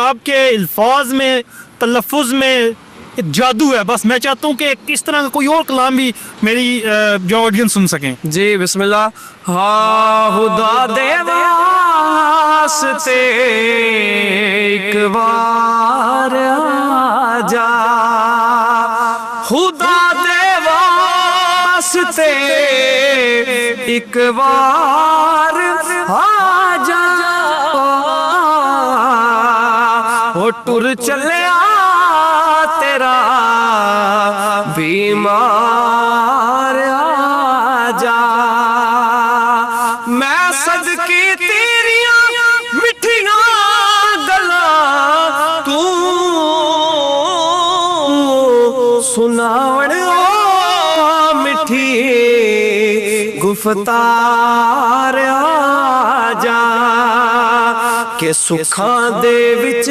आपके अल्फाज में, तलफ़ुज़ में एक जादू है। बस मैं चाहता हूँ कि इस तरह का कोई और कलाम भी मेरी जो ऑडियंस सुन सकें। जी बिस्मिल्लाह। हाँ खुदा दे वास्ते एक बार आजा, खुदा दे वास्ते एक बार आजा, ओ टुर चलिया तेरा बीमार आजा। मैं सदकी तेरियां मिठियां गल्लां तू सुनावण मिठी गुफ्तार आजा, के सुखां दे विच